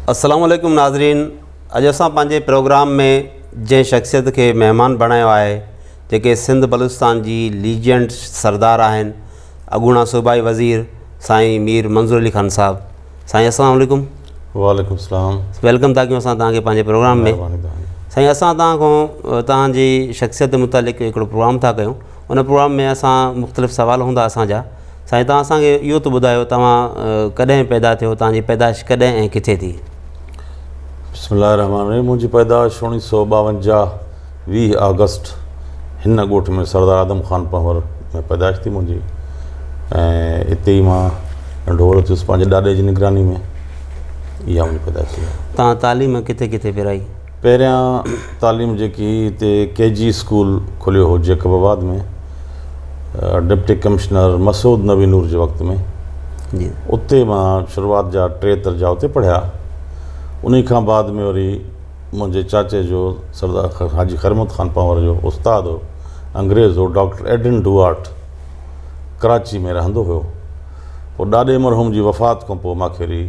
अस्सलाम वालेकुम नाज़रीन। अॼु असां पंहिंजे प्रोग्राम में जंहिं शख़्सियत खे महिमान बणायो आहे, जेके सिंध बलूचिस्तान जी लीजेंड सरदार आहिनि, अॻूणा सूबाई वज़ीर साईं मीर मंज़ूर अली ख़ान साहब। साईं अस्सलाम वालेकुम। वालेकुम सलाम। वेलकम था कयूं असां तव्हांखे पंहिंजे प्रोग्राम में। साईं, असां तव्हां तव्हांजी शख़्सियत मुतालिक़ हिकिड़ो प्रोग्राम था कयूं। उन प्रोग्राम में असां मुख़्तलिफ़ सवाल हूंदा असांजा। साईं, तव्हां असांखे इहो त ॿुधायो, तव्हां कॾहिं पैदा थियो, तव्हांजी पैदाइश कॾहिं ऐं किथे थी? बिस्मिल्लाहिर्रहमानिर्रहीम। मुंहिंजी पैदाइश 1952 20 अगस्त हिन ॻोठ में सरदार आदम ख़ान पंवर में पैदाइश थी मुंहिंजी। ऐं हिते ई मां नंढो वॾो थियुसि पंहिंजे ॾाॾे जी निगरानी में। इहा मुंहिंजी पैदाइश थी। तव्हां तालीम किथे किथे पिराई? पहिरियां तालीम जेकी हिते KG स्कूल खुलियो हो जेकबाबाद में, डिप्टी कमिश्नर मसूद नबी नूर जे वक़्त में, जी, उते मां शुरूआत जा 3 दर्जा उते पढ़िया। उन खां बाद में वरी मुंहिंजे चाचे जो सरदार हाजी खरमत ख़ान पंवर जो उस्ताद हो, अंग्रेज़ हो, डॉक्टर एडन डुआर्ट, कराची में रहंदो हुयो। पोइ ॾाॾे मरहूम जी वफ़ात खां पोइ मूंखे वरी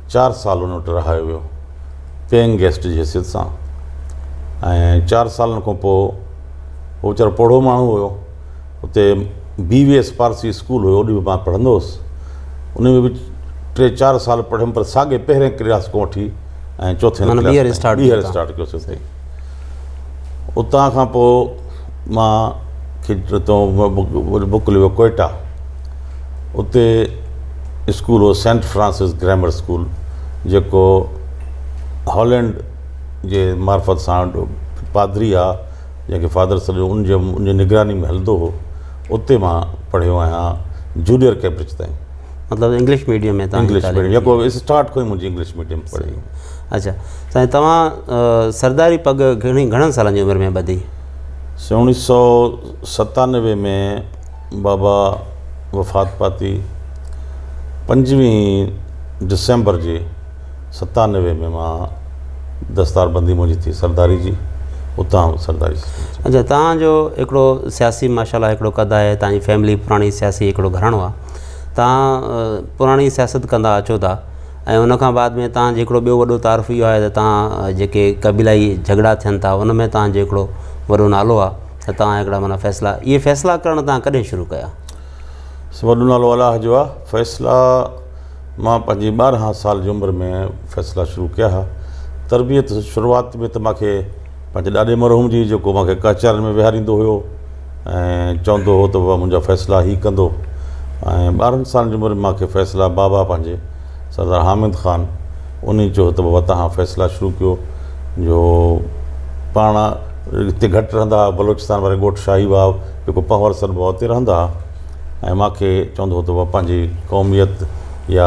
4 साल उन वटि रहायो वियो पेइंग गेस्ट जी हैसियत सां। ऐं 4 सालनि खां पोइ उहो वीचारो पढ़ो माण्हू हुयो। उते BVS पारसी स्कूल हुयो, ओॾी बि मां पढ़ंदो हुउसि। उन में बि 3-4 साल पढ़ियुमि, पर साॻे पहिरें क्लास खां वठी ऐं चौथे ॿीहर स्टार्ट कयोसीं उते। उतां खां पोइ मां मोकिलियो कोयटा। उते स्कूल हो सेंट फ्रांसिस ग्रामर स्कूल, जेको हॉलैंड जे मार्फत सां पादरी आहे, जंहिंखे फादर सॼो उनजे निगरानी में हलंदो हो। उते मां पढ़ियो आहियां जूनियर कैम्ब्रिज ताईं। मतिलबु इंग्लिश मीडियम में? इंग्लिश मीडियम, जेको स्टार्ट खां ई मुंहिंजी इंग्लिश मीडियम पढ़ी। अच्छा साईं, तव्हां सरदारी पग घणनि सालनि जी उमिरि में ॿधी? 1997 में बाबा वफ़ात पाती। 25 दिसंबर जे 97 में मां दस्तारबंदी मुंहिंजी थी सरदारी जी, उतां सरदारी। अच्छा, तव्हांजो हिकिड़ो सियासी माशाल्लाह हिकिड़ो कद आहे, तव्हांजी फैमिली पुराणी सियासी हिकिड़ो घराणो आहे। तव्हां पुराणी सियासत कंदा अचो था, ऐं उनखां बाद में तव्हांजो हिकिड़ो ॿियो वॾो तारीफ़ इहो आहे त तव्हां जेके क़बीलाई झगड़ा थियनि था उन में तव्हांजो हिकिड़ो वॾो नालो आहे, त तव्हां हिकिड़ा माना इहे फ़ैसिला करणु तव्हां कॾहिं शुरू कया? वॾो नालो अलाह जो आहे। फ़ैसिला मां पंहिंजी 12 साल जी उमिरि में फ़ैसिला शुरू कया हुआ। तरबियत शुरूआत में त मूंखे पंहिंजे ॾाॾे मरहूम जी, जेको मूंखे कचहरी में विहारींदो हुयो ऐं चवंदो हो त बाबा मुंहिंजा फ़ैसिला ही कंदो। ऐं 12 साल जी उमिरि में मूंखे फ़ैसिला बाबा पंहिंजे सरदार हामिद ख़ान उन चयो त बाबा तव्हां फ़ैसिला शुरू कयो, जो पाण हिते घटि रहंदा हुआ, बलोचिस्तान वारे ॻोठ शाहीबाग जेको पंवर सरबो आहे उते रहंदा हुआ। ऐं मूंखे चवंदो हो त बाबा पंहिंजी क़ौमियत या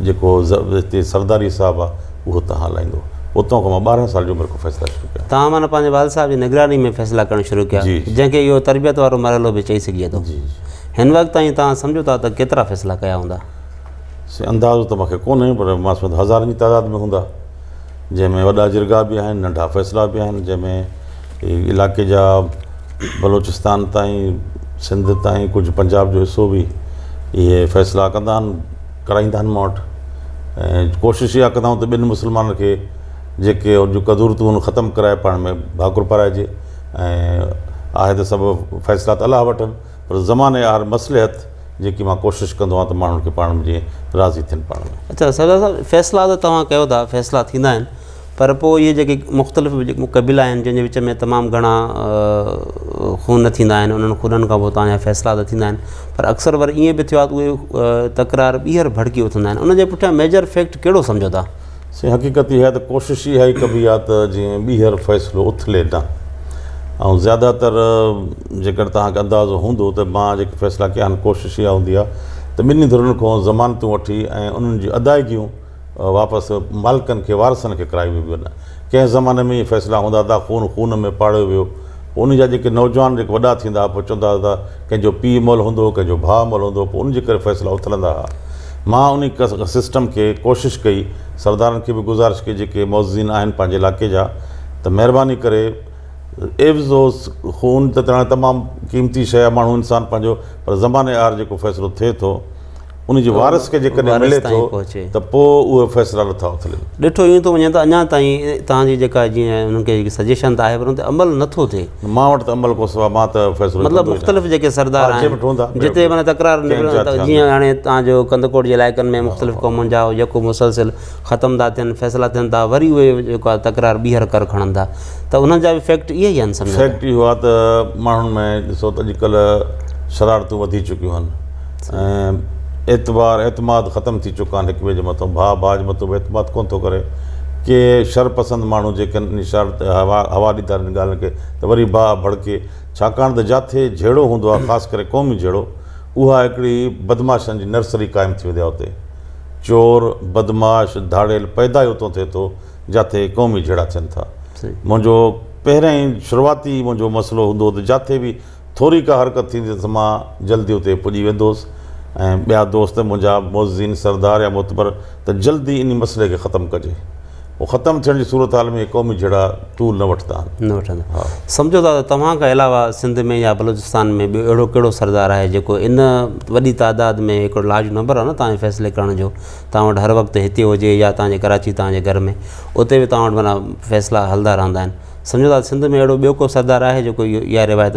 जेको हिते सरदारी साहिबु आहे उहो तव्हां हलाईंदो। उतां खां मां 12 साल जी उमिरि खां फ़ैसिला शुरू कया। तव्हां माना पंहिंजे वालिद साहिब जी निगरानी में फ़ैसिला करणु शुरू कया, जंहिंखे इहो तरबियत वारो मरहलो बि चई सघिजे थो। हिन वक़्त ताईं तव्हां सम्झो था त केतिरा फ़ैसिला कया हूंदा? अंदाज़ो त मूंखे कोन्हे, पर मां सम्झो हज़ारनि जी तादाद में हूंदा, जंहिंमें वॾा जिरगा बि आहिनि, नंढा फ़ैसिला बि आहिनि, जंहिंमें इलाइक़े जा बलोचिस्तान ताईं, सिंध ताईं, कुझु पंजाब जो हिसो बि इहे फ़ैसिला कंदा आहिनि, कराईंदा आहिनि मूं वटि। ऐं कोशिशि इहा कंदा आहियूं त ॿिनि मुस्लमाननि खे जेके उनजूं कदूरतूं उन ख़तमु कराए पाण में भाकुर पाराइजे। ऐं आहे त सभु फ़ैसिला त अलाह वठनि, पर ज़माने यार मसलिहत जेकी मां कोशिशि कंदो आहियां त माण्हुनि खे पाण में जीअं राज़ी थियनि पाण में। अच्छा सरदार साहिबु, फ़ैसिला त तव्हां कयो था, फ़ैसिला थींदा आहिनि, पर पोइ इहे जेके मुख़्तलिफ़ जेके क़बीला आहिनि जंहिंजे विच में तमामु घणा खून थींदा आहिनि, उन्हनि खूननि खां पोइ तव्हांजा फ़ैसिला त थींदा आहिनि, पर अक्सर वरी ईअं बि थियो आहे त उहे तकरार ॿीहर भड़की उथंदा आहिनि। उनजे पुठियां मेजर फैक्ट कहिड़ो सम्झो था? हक़ीक़त इहा आहे त कोशिशि इहा ई कबी आहे त जीअं ॿीहर फ़ैसिलो उथले न। ऐं ज़्यादातर जेकर तव्हांखे अंदाज़ो हूंदो त मां जेके फ़ैसिला कया आहिनि, कोशिशि इहा हूंदी आहे त ॿिन्ही धुरुनि खां ज़मानतूं वठी ऐं उन्हनि जी अदायगियूं वापसि मालिकनि खे, वारसनि खे कराई वेंदियूं आहिनि। कंहिं ज़माने में इहे फ़ैसिला हूंदा त खून में पाड़ियो वियो, उन जा जेके नौजवान जेके वॾा थींदा पोइ चवंदा हुआ कंहिंजो पीउ मल हूंदो, कंहिंजो भाउ मल हूंदो, पोइ उनजे करे फ़ैसिला उथलंदा हुआ। मां उन सिस्टम खे कोशिशि कई, सरदारनि खे बि गुज़ारिश कई जेके मौज़ीन आहिनि पंहिंजे इलाइक़े जा, त महिरबानी करे एवज़ो खून त तमामु क़ीमती शइ आहे, माण्हू इंसानु पंहिंजो, पर ज़माने आर जेको फ़ैसिलो थिए थो उन जे वारिस खे जेकॾहिं वारिस मिले ताईं थो पहुचे। त पोइ उहे फ़ैसिला नथा उथलनि। ॾिठो ईअं थो वञे त अञा ताईं तव्हांजी जेका जीअं उन्हनि खे सजेशन त आहे पर उन ते अमल नथो थिए। मां वटि त अमल को सवा मां त फ़ैसिलो मतिलबु मुख़्तलिफ़ जेके सरदार जंहिं वटि हूंदा, आहिनि जिते माना तकरार निकिरनि त जीअं हाणे तव्हांजो कंदकोट जे इलाइक़नि में मुख़्तलिफ़ क़ौमुनि जा जेको मुसलसिल ख़तमु था थियनि फ़ैसिला थियनि था वरी उहे जेको आहे तकरार ॿीहर कर खणनि था त उन्हनि जा बि फैक्ट इहे ई आहिनि। सम्झो फैक्ट इहो आहे त माण्हुनि में ॾिसो त अॼुकल्ह शरारतूं वधी चुकियूं आहिनि ऐं एतमाद ख़तमु थी चुका आहिनि हिक ॿिए जे मथां। भाउ जे मथां बि एतमाद कोन थो करे के शरपसंद माण्हू जेके निशार हवा ॾींदा आहिनि ॻाल्हि खे त वरी भाउ भड़के, छाकाणि त जिथे जहिड़ो हूंदो आहे ख़ासि करे क़ौमी जहिड़ो, उहा हिकिड़ी बदमाशनि जी नर्सरी क़ाइमु थी वेंदी आहे। उते चोर बदमाश धाड़ेल पैदा ई उतां थिए थो जिथे क़ौमी जहिड़ा थियनि था। मुंहिंजो पहिरियों ई शुरूआती मुंहिंजो मसइलो हूंदो त जिथे बि थोरी का हरकत थींदी त मां जल्दी उते पुॼी वेंदो हुउसि ऐं ॿिया दोस्त मुंहिंजा मोज़ीन सरदार या मोतबर त जल्दी इन मसइले खे ख़तमु कजे। उहो ख़तमु थियण जी सूरत हाल में क़ौमी जहिड़ा टूल न वठंदा आहिनि। न वठंदा। सम्झो था त तव्हां खां अलावा सिंध में या बलूचिस्तान में ॿियो अहिड़ो कहिड़ो सरदार आहे जेको इन वॾी तादाद में हिकिड़ो लार्ज नंबर आहे न तव्हांजे फ़ैसिले करण जो, तव्हां वटि हर वक़्तु हिते हुजे या तव्हांजे कराची तव्हांजे घर में उते बि तव्हां वटि माना फ़ैसिला हलंदा रहंदा आहिनि। सम्झो था सिंध में अहिड़ो ॿियो को सरदार आहे जेको इहा रिवायत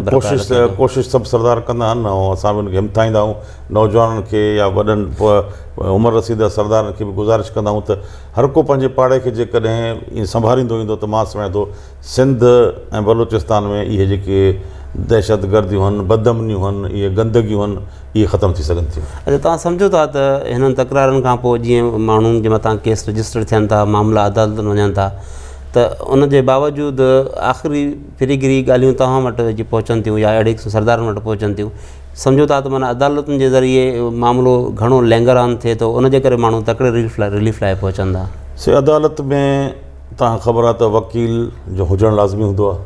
कोशिशि सभु सरदार कंदा आहिनि ऐं असां बि उनखे हिमथाईंदा आहियूं। नौजवाननि खे या वॾनि उमिरि रसीद सरदारनि खे बि गुज़ारिश कंदा आहियूं त हर को पंहिंजे पाड़े खे जेकॾहिं ईअं संभालींदो ईंदो त मां सम्झां थो सिंध ऐं बलूचिस्तान में इहे जेके दहशतगर्दियूं आहिनि, बदअमनियूं आहिनि, इहे गंदगियूं आहिनि, इहे ख़तमु थी सघनि थियूं। अच्छा, तव्हां सम्झो था त हिननि तकरारनि खां पोइ जीअं माण्हुनि जे मथां केस रजिस्टर थियनि था, मामला अदालतुनि वञनि था, त उनजे बावजूदि आख़िरी फिरीगिरी ॻाल्हियूं तव्हां वटि अची पहुचनि थियूं या अहिड़े सरदारनि वटि पहुचनि थियूं। सम्झो था त माना अदालतुनि जे ज़रिए मामिलो घणो लैंगरान थिए थो, उनजे करे माण्हू तकिड़े रिलीफ लाइ पहुचनि था। अदालत में तव्हांखे ख़बर आहे त वकील जो हुजणु लाज़मी हूंदो आहे,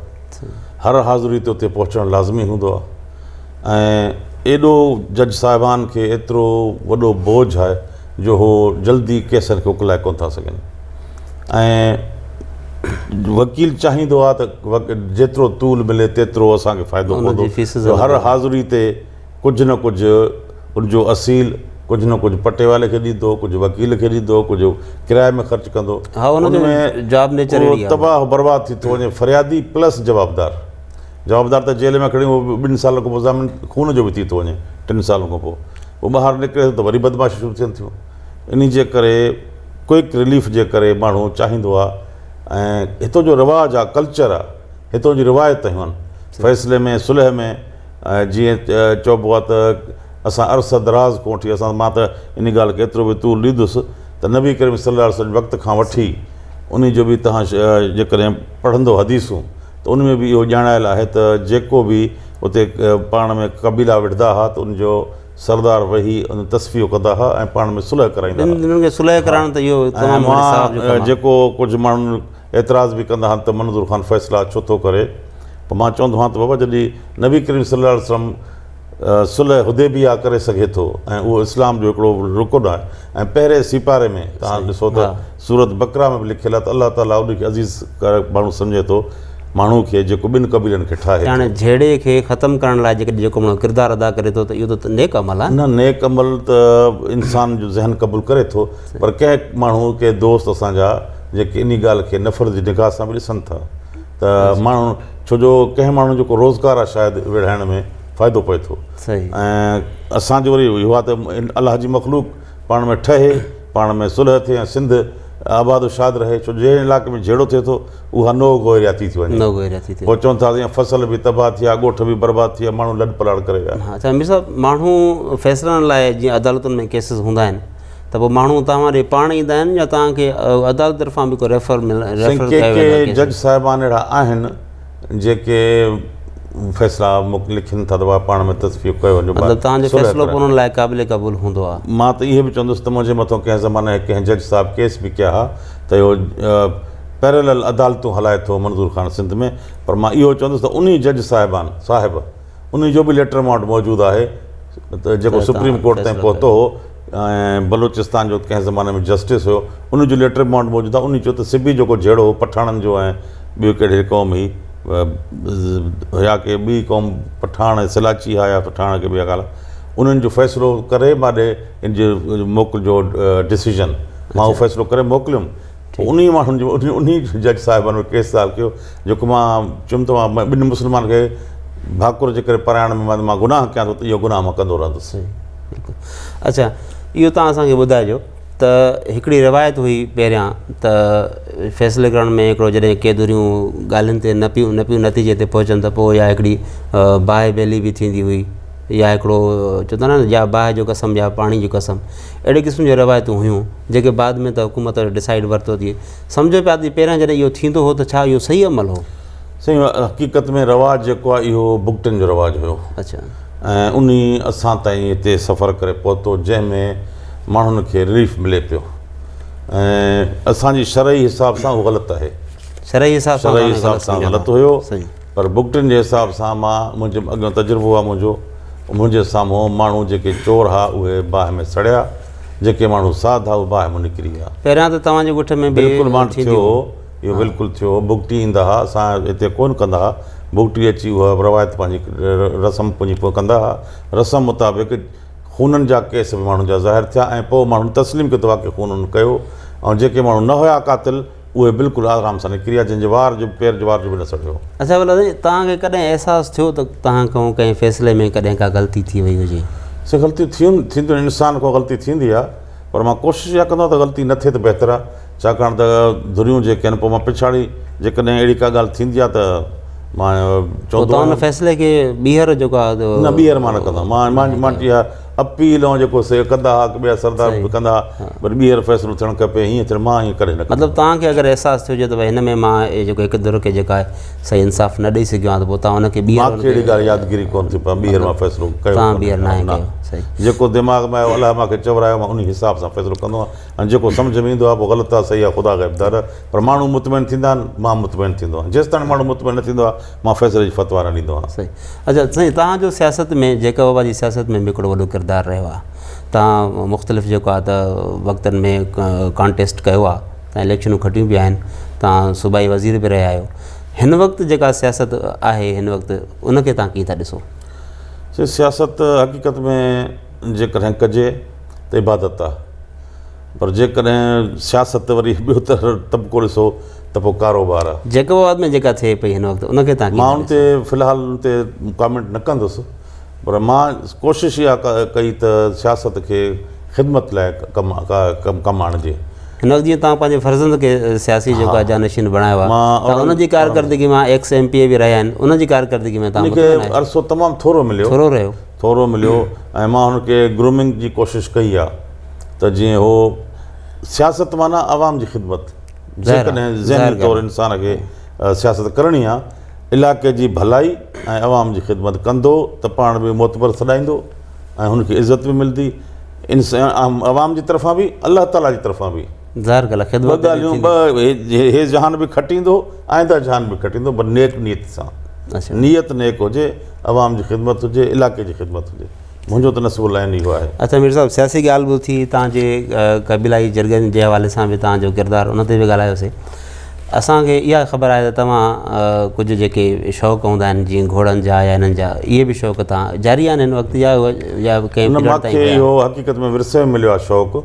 हर हाज़िरी ते उते पहुचणु लाज़मी हूंदो आहे ऐं एॾो जज साहिबान खे एतिरो वॾो बोझ आहे जो हो जल्दी केसनि खे उकलाए कोन था सघनि ऐं वकील चाहींदो आहे त जेतिरो तूल मिले तेतिरो असांखे फ़ाइदो पवंदो। हर हाज़िरी ते कुझु न कुझु उनजो असील कुझु न कुझु पटे वारे खे ॾींदो, कुझु वकील खे ॾींदो, कुझु किराए में ख़र्चु कंदो। तबाह बर्बाद थी थो वञे। फरियादी प्लस जवाबदार त जेल में खणी उहो 2 साल खां पोइ ज़मीन खून जो बि थी थो वञे, 3 साल खां पोइ उहो ॿाहिरि निकिरे त वरी बदमाशी शुरू थियनि थियूं। इन जे करे क्विक रिलीफ जे करे माण्हू चाहींदो आहे ऐं हितां जो रिवाजु आहे, कल्चर आहे, हितां जी रिवायतूं आहिनि फ़ैसिले में सुलह में। जीअं चइबो आहे त असां अर्स दराज़ कोन वठी, मां त इन ॻाल्हि खे एतिरो बि तूल ॾींदुसि त नबी करीम सल्लल्लाहु अलैहि वसल्लम वक़्त खां वठी उन जो बि तव्हां जेकॾहिं पढ़ंदो हदीसूं त उन में बि इहो ॼाणायल आहे त जेको बि उते पाण में कबीला विढ़ंदा हुआ त उनजो सरदार वेही उन तस्फ़ियो कंदा हुआ ऐं पाण में सुलह कराईंदा हुआ। जेको कुझु माण्हू एतिराज़ बि कंदा आहिनि त मंज़ूर ख़ान फ़ैसिला छो थो करे, पोइ मां चवंदो आहियां त बाबा जॾहिं नबी करीम सल्लल्लाहु अलैहि वसल्लम सुलह हुदैबिया करे सघे थो ऐं उहो इस्लाम जो हिकिड़ो रुकुन आहे ऐं पहिरें सिपारे में तव्हां ॾिसो त सूरत बकरा में बि लिखियलु आहे त अलाह ताला उनखे अज़ीज़ माण्हू सम्झे थो माण्हू खे जेको 2 क़बीलनि खे ठाहे। हाणे जहिड़े खे ख़तमु करण लाइ जेको माण्हू किरदारु अदा करे थो त इहो त नेक अमल आहे न। नेक अमल त इंसान जो ज़हन क़बूल करे थो, पर कंहिं माण्हू के दोस्त असांजा जेके इन ॻाल्हि खे नफ़रत जी निगाह सां बि ॾिसनि था त माण्हू छो जो कंहिं माण्हू जेको रोज़गारु आहे शायदि विढ़ाइण में फ़ाइदो पए थो ऐं असांजो वरी इहो आहे त अलाह जी मख़लूक पाण में ठहे, पाण में सुलह थिए ऐं सिंध आबाद शाद रहे। छो जंहिं इलाइक़े में जहिड़ो थिए थो उहा नो गोरियाती थी वञे। पोइ चवनि था ईअं फसल बि तबाह थिया, ॻोठ बि बर्बादु थिया, माण्हू लॾ पलाड़ करे विया। अच्छा मीर साहिबु, माण्हू फ़ैसिलनि लाइ जीअं अदालतुनि में केसिस हूंदा आहिनि त पोइ माण्हू तव्हां ॾे पाण ईंदा आहिनि या तव्हांखे अदालत तरफ़ां बि को रेफर के जज साहिबान अहिड़ा आहिनि जेके फ़ैसिला लिखनि था त पाण में तस्फ़ियो कयो वञे, तव्हांजो फ़ैसिलो उन्हनि लाइ क़ाबिल क़बूल हूंदो आहे। मां त इहे बि चवंदुसि त मुंहिंजे मथां कंहिं ज़माने कंहिं जज साहिबु केस बि कया हुआ त इहो पैरेलल अदालतूं हलाए थो मंज़ूर ख़ान सिंध में, पर मां इहो चवंदुसि त उन जज साहिब उन जो बि लेटर माउंट मौजूदु आहे त जेको सुप्रीम कोर्ट ताईं पहुतो हो ऐं बलूचिस्तान जो कंहिं ज़माने में जस्टिस हुयो, उनजो लेटर माउंट मौजूदु आहे। उन चयो त सिबी जेको जहिड़ो हो पठाणनि जो ऐं ॿियो कहिड़े क़ौम हुई हुया की ॿी क़ौम पठान सिलाची हा या पठान के ॿिया ॻाल्हि, उन्हनि जो फ़ैसिलो करे मां ॾे इन जो मोकिलिजो डिसीजन, मां उहो फ़ैसिलो करे मोकिलियुमि। उन माण्हुनि जो उन जज साहिबनि केस साल कयो जेको मां चयुमि त मां ॿिनि मुस्लमान खे भाकुर जे करे पराइण में मां गुनाह कयां थो, त इहो गुनाह मां कंदो रहंदुसि। बिल्कुलु। अच्छा, इहो तव्हां असांखे ॿुधाइजो त हिकिड़ी रिवायत हुई पहिरियां त फ़ैसिले करण में हिकिड़ो जॾहिं केतिरियूं ॻाल्हियुनि ते न पियूं नतीजे ते पहुचनि त पोइ या हिकिड़ी बाहि ॿेली बि थींदी हुई, या हिकिड़ो चवंदा न या बाहि जो कसम या पाणी जो कसम, अहिड़े क़िस्म जूं रिवायतूं हुयूं जेके बाद में त हुकूमत डिसाइड वरितो थिए। सम्झो पिया थी पहिरियां जॾहिं इहो थींदो हो त छा इहो सही अमल हो? साईं, हक़ीक़त में रवाजु जेको आहे इहो भुगतनि जो रवाजु हुयो। अच्छा। ऐं उन असां ताईं हिते सफ़र करे पहुतो जंहिंमें माण्हुनि खे रिलीफ मिले पियो। ऐं असांजी शरई हिसाब सां उहो ग़लति आहे, शरई हिसाब सां ग़लति हुयो, पर भुगतनि जे हिसाब सां मुंहिंजो अॻियां तजुर्बो आहे मुंहिंजे साम्हूं माण्हू जेके चोर हुआ उहे बाहि में सड़िया, जेके माण्हू साध हुआ उहे बाहि में निकिरी विया। पहिरियां त तव्हांजे ॻोठ में बिल्कुलु मां थियो, इहो बिल्कुलु थियो। भुगती ईंदा हुआ, असां हिते कोन कंदा हुआ, भुगती अची उहा रवायत पंहिंजी रस्म पंहिंजी पोइ कंदा हुआ। रस्म मुताबिक़ खूननि जा केस बि माण्हुनि जा ज़ाहिर थिया ऐं पोइ माण्हुनि तस्लीम कयो आहे की खून उन्हनि कयो, ऐं जेके माण्हू न हुया क़ातिल उहे बिल्कुलु आराम सां निकिरी विया, जंहिंजे वार जो पेर जो वार जो बि न सड़ियो। अच्छा, भला तव्हांखे कॾहिं अहसासु थियो त तव्हां खां कंहिं फ़ैसिले में कॾहिं का ग़लती थी वई हुजे? से ग़लतियूं थींदियूं, इंसान खां ग़लती थींदी आहे, पर मां कोशिशि इहा कंदो आहियां त ग़लती न थिए त बहितर आहे। छाकाणि त धुरियूं जेके आहिनि पोइ मां पिछाड़ी जेकॾहिं अहिड़ी का ॻाल्हि थींदी आहे त मां चवंदो आहियां फ़ैसिले खे ॿीहर जेको आहे न ॿीहर मां न कंदो मां इहा अपील ऐं जेको से कंदा हुआ की ॿिया सरदार बि कंदा हुआ, पर ॿीहर फ़ैसिलो थियणु खपे, हीअं थियणु मां हीअं करे न। मतिलबु तव्हांखे अगरि अहसासु थियो हुजे त भई हिन में मां जेको हिकु दर खे जेका आहे सही इंसाफ़ न ॾेई सघियो आहे त पोइ तव्हां हुनखे ॿीहर कहिड़ी ॻाल्हि यादगिरी कोन थी पए, ॿीहर मां फ़ैसिलो कयो, तव्हां ॿीहर न कयो। सही, जेको दिमाग़ में आयो अलाह मूंखे चवरायो मां उन हिसाब सां फ़ैसिलो कंदो आहियां, ऐं जेको सम्झ में ईंदो आहे पोइ ग़लति आहे सही आहे ख़ुदा ग़ैब दर, पर माण्हू मुतमइन थींदा आहिनि, मां मुतमइन थींदो आहियां। जेसि ताईं माण्हू मुतमइन न थींदो आहे मां फ़ैसिले जी फ़तवा न ॾींदो आहियां। सही। अच्छा साईं, तव्हांजो सियासत में जेका बाबा जी सियासत में बि हिकिड़ो वॾो किरदारु रहियो आहे। तव्हां मुख़्तलिफ़ जेको आहे त वक़्तनि में कॉन्टेस्ट कयो आहे, तव्हां इलेक्शनूं खटियूं बि आहिनि, तव्हां सूबाई वज़ीर बि रहिया आहियो। हिन वक़्तु जेका सियासत आहे हिन वक़्तु उनखे तव्हां कीअं था ॾिसो? सियासत हक़ीक़त में जेकॾहिं कजे त इबादत आहे, पर जेकॾहिं सियासत वरी ॿियो तबिको ॾिसो त पोइ कारोबार आहे। जैकोबाद में जेका थिए पई हिन वक़्तु उनखे तव्हां मां उन ते फ़िलहालु उन ते कॉमेंट न कंदुसि, पर मां कोशिशि इहा कई त सियासत खे ख़िदमत लाइ कमु आणिजे। हिन वक़्तु जीअं तव्हां पंहिंजे फ़र्ज़ंद खे सियासी जेको आहे जानशीन बणायो आहे, त उनजी कारकर्दगी मां एक्स MP बि रहिया आहिनि, उनजी कारकर्दगी में तव्हांखे अरसो तमामु थोरो मिलियो ऐं मां हुनखे ग्रूमिंग जी कोशिशि कई आहे त जीअं हो सियासत माना आवाम जी ख़िदमत, जेकॾहिं ज़हनी तौरु इंसान खे सियासत करणी आहे, इलाइक़े जी भलाई ऐं आवाम जी ख़िदमत कंदो त पाण बि मोतबर सॾाईंदो ऐं हुनखे इज़त बि मिलंदी आवाम जी तरफ़ां बि अलाह ताला जी तरफ़ां बि। ॿ ॻाल्हियूं, हे जहान बि खटींदो, आईंदा जहान बि खटींदो, पर नेक नियत सां। नियत नेक हुजे, आवाम जी ख़िदमत हुजे, इलाइक़े जी ख़िदमत हुजे, मुंहिंजो त नस्बुल लाइन इहो आहे। अच्छा मीर साहिबु, सियासी ॻाल्हि बि थी, तव्हांजे क़बीलाई जरगनि जे हवाले सां बि तव्हांजो किरदारु उन ते बि ॻाल्हायोसीं। असांखे इहा ख़बर आहे त तव्हां कुझु जेके शौक़ु हूंदा आहिनि जीअं घोड़नि जा या हिननि जा, इहे बि शौक़ु तव्हां जारी आहिनि हिन वक़्तु या कंहिं मूंखे इहो हक़ीक़त में विरसे में मिलियो आहे शौक़ु।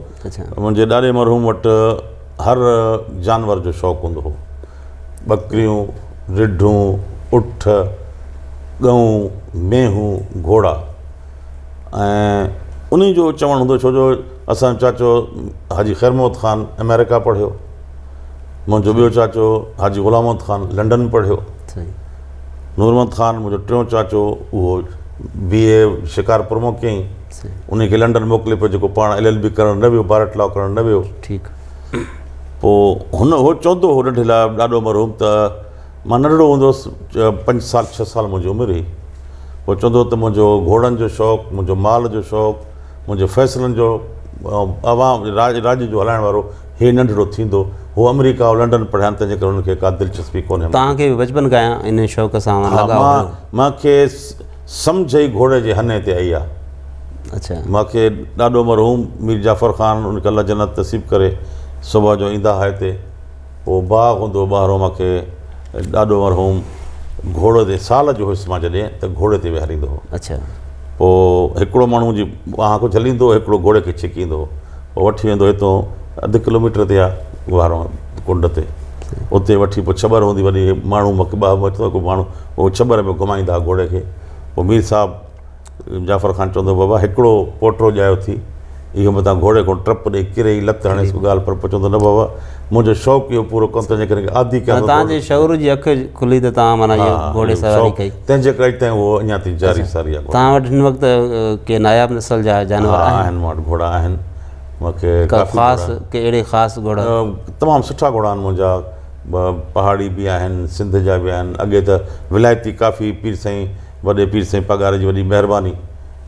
मुंहिंजे ॾाॾे मरहूम वटि हर जानवर जो शौक़ु हूंदो हो, ॿकरियूं, रिढूं, उठ, ॻऊं, मेहूं, घोड़ा, ऐं उन जो चवणु हूंदो छो जो असांजो चाचो हाजी ख़ैर मोहम्मद ख़ान अमेरिका पढ़ियो, मुंहिंजो ॿियो चाचो हाजी ग़ुलाम मोहम्मद ख़ान लंडन पढ़ियो, नूर मोहम्मद ख़ान मुंहिंजो टियों चाचो उहो BA शिकारपुर मां कयईं, उनखे लंडन मोकिले पियो जेको पाण LLB करणु न वियो, बारट लॉ करणु न वियो। ठीकु। पोइ हो चवंदो हो नंढे लाइ ॾाढो मरहूम त मां नंढड़ो हूंदो हुउसि, 5 साल 6 साल मुंहिंजी उमिरि हुई, पोइ चवंदो त मुंहिंजो घोड़नि जो शौक़ु, मुंहिंजो माल जो शौक़ु, मुंहिंजो फ़ैसिलनि जो, आवाम राज्य जो हलाइण वारो हे नंढड़ो थींदो। हू अमेरिका ऐं लंडन पढ़िया आहिनि, तंहिंजे करे हुनखे का दिलचस्पी कोन्हे। तव्हांखे बि बचपन खां इन शौक़ सां मूंखे सम्झ ई घोड़े जे हने ते आई आहे। अच्छा। मूंखे ॾाढो मरहूम मीर जाफ़र ख़ान उनखे अल्लाह जन्नत नसीब करे सुबुह जो ईंदा हुआ हिते, पोइ बाग़ हूंदो ॿाहिरों, मूंखे ॾाढो मरहूम घोड़े ते साल जो हुयुसि मां जॾहिं त घोड़े ते विहारींदो हो। अच्छा। पोइ हिकिड़ो माण्हू जी आंख झलींदो, हिकिड़ो घोड़े खे छिकींदो, पोइ वठी वेंदो हितां 1/2 किलोमीटर ते आहे वारो कुंड ते, उते वठी पोइ छबर हूंदी वॾी, माण्हू मूंखे को माण्हू उहो छबर में घुमाईंदा घोड़े खे। पोइ मीर साहिबु जाफ़र ख़ान चवंदो बाबा हिकिड़ो पोटो ॼायो थी, इहो मथां घोड़े खां टप ॾेई किरे लत हणे ॻाल्हि, पर पोइ चवंदो न बाबा मुंहिंजो शौक़ु इहो पूरो कमु तंहिंजे करे आदि कयां, तव्हांजे शौर जी अखि खुली त तव्हां माना इहो घोड़े सवारी कई, तंहिंजे करे ताईं उहो अञा ताईं जारी सारी आहे। तव्हां वटि हिन वक़्तु के नायाब नस्ल जा जानवर आहिनि? मूं वटि घोड़ा आहिनि, मूंखे ख़ासि के अहिड़े ख़ासि घोड़ा? तमामु सुठा घोड़ा आहिनि मुंहिंजा, पहाड़ी बि आहिनि, सिंध जा बि आहिनि। अॻे त विलायती काफ़ी पीर साईं, वॾे पीर साईं पगार जी वॾी महिरबानी,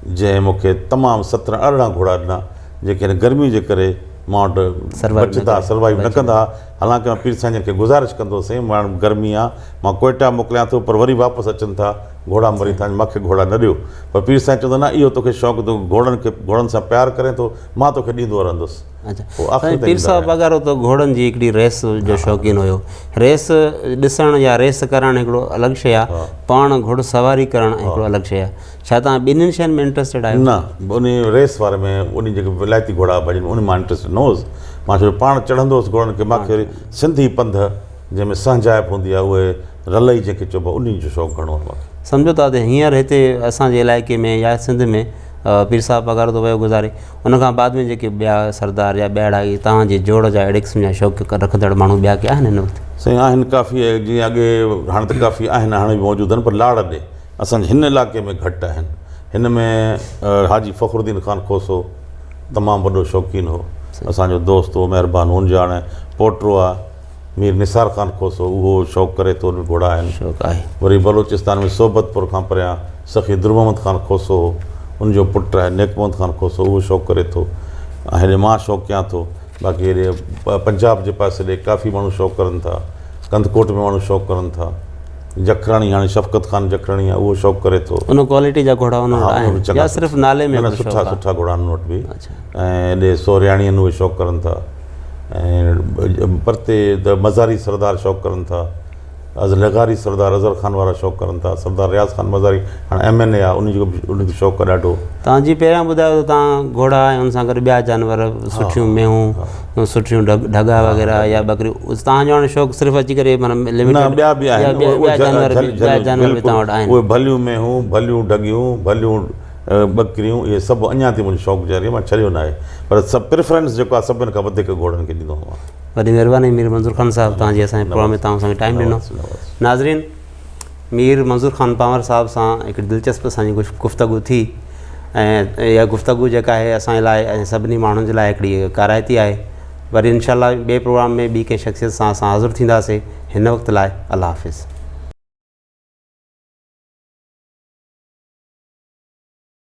जंहिं मूंखे तमामु 17-18 घोड़ा ॾिना, जेके गर्मी जे करे मां वटि बचंदा सर्वाइव न कंदा। हालांकि मां पीर साईं खे गुज़ारिश कंदो साईं, माण्हू गर्मी आहे, मां कोयटा मोकिलियां थो, पर वरी वापसि अचनि था घोड़ा मरी था, मूंखे घोड़ा न ॾियो। पर पीर साईं चवंदो न इहो तोखे शौक़ु, तूं घोड़नि सां प्यारु करे थो, मां तोखे ॾींदो रहंदुसि। अच्छा, पीर साहिबु पगारो त घोड़नि जी हिकिड़ी रेस जो शौक़ीन हुयो। रेस ॾिसणु या रेस करणु हिकिड़ो अलॻि शइ आहे, पाण घोड़ सवारी करणु हिकिड़ो अलॻि शइ आहे। छा तव्हां ॿिन्हिनि शयुनि में इंट्रस्टेड आहियो? न, उन रेस वारे में, उन जेके विलायती घोड़ा भॼन उन मां इंट्रस्टेड न हुउसि। मां छो पाण चढ़ंदो हुउसि घोड़नि खे, मूंखे सिंधी पंध जंहिंमें सहजाइप हूंदी आहे, उहे रलई जेके चइबो आहे, उन जो शौक़ु घणो आहे। सम्झो था त हींअर हिते असांजे इलाइक़े में या सिंध में पीर साहिबु पगारो त वियो गुज़ारे, उनखां बाद में जेके ॿिया सरदार या ॿिया तव्हांजे जोड़ जा अहिड़े क़िस्म जा शौक़ु रखंदड़ माण्हू ॿिया के आहिनि हिन वक़्तु? साईं आहिनि काफ़ी, जीअं अॻे हाणे त काफ़ी आहिनि, हाणे बि मौजूदु आहिनि, पर लाड़ ॾे असांजे हिन इलाइक़े में घटि आहिनि। हिन में हाजी फ़खरुद्दीन ख़ान खोसो तमामु वॾो शौक़ीन हो, असांजो दोस्त हो, महिरबानी। हुनजो हाणे पोटो आहे मीर निसार ख़ान खोसो, उहो शौक़ु करे थो, उन में घोड़ा आहिनि। शौक़ु आहे। वरी बलोचिस्तान में सोबतपुर खां परियां सखी दुर्महमद ख़ान खोसो, उनजो पुटु आहे नेक मोहम्मद ख़ान खोसो, उहो शौक़ु करे थो। हेॾे मां शौक़ु कयां थो, बाक़ी हेॾे पंजाब जे पासे ॾे काफ़ी माण्हू शौक़ु करनि था, कंदकोट में माण्हू शौक़ु करनि था। जखराणी हाणे शफ़क़त ख़ान जखराणी आहे, उहो शौक़ु करे थो। उन क्वालिटी जा घोड़ा या सिर्फ़ु नाले में? सुठा घोड़ा आहिनि वटि बि। ऐं हेॾे सोरियाणी आहिनि, उहे शौक़ु करनि था। ऐं परते त मज़ारी सरदार शौक़ु करनि था, लगारी सरदार अज़हर ख़ान वारा शौक़ु करनि था। सरदार रियाज़ ख़ान मज़ारी हाणे MNA आहे, उनजो शौक़ु आहे ॾाढो। तव्हांजी पहिरियां ॿुधायो त तव्हां घोड़ा ऐं हुन सां गॾु ॿिया जानवर, सुठियूं मेहूं, सुठियूं ढगा वग़ैरह या बकरियूं, तव्हांजो हाणे शौक़ु सिर्फ़ु अची करे माना ॿिया बि आहिनि, आहिनि? उहे भलियूं मेहूं, भलियूं ढगियूं, भलियूं बकरियूं, इहे सभु अञा ताईं मुंहिंजो शौक़ु जारी आहे, मां छॾियो न आहे। पर सभु प्रेफरेंस जेको आहे सभिनि खां वधीक घोड़नि खे ॾींदो आहियां। वॾी महिरबानी मीर मंज़ूर ख़ान साहिबु, तव्हांजी असांजे प्रोग्राम में तव्हां असांखे टाइम ॾिनो। नाज़रीन, मीर मंज़ूर ख़ान पावर साहिब सां हिकिड़ी दिलचस्प असांजी गुफ़्तगू थी, ऐं इहा गुफ़्तगू जेका आहे असांजे लाइ ऐं सभिनी माण्हुनि जे लाइ हिकिड़ी काराइती आहे। वरी इंशाअल्लाह ॿिए प्रोग्राम में ॿी कंहिं शख़्सियत सां असां हाज़िर थींदासीं। हिन वक़्तु लाइ अल्लाह हाफ़िज़।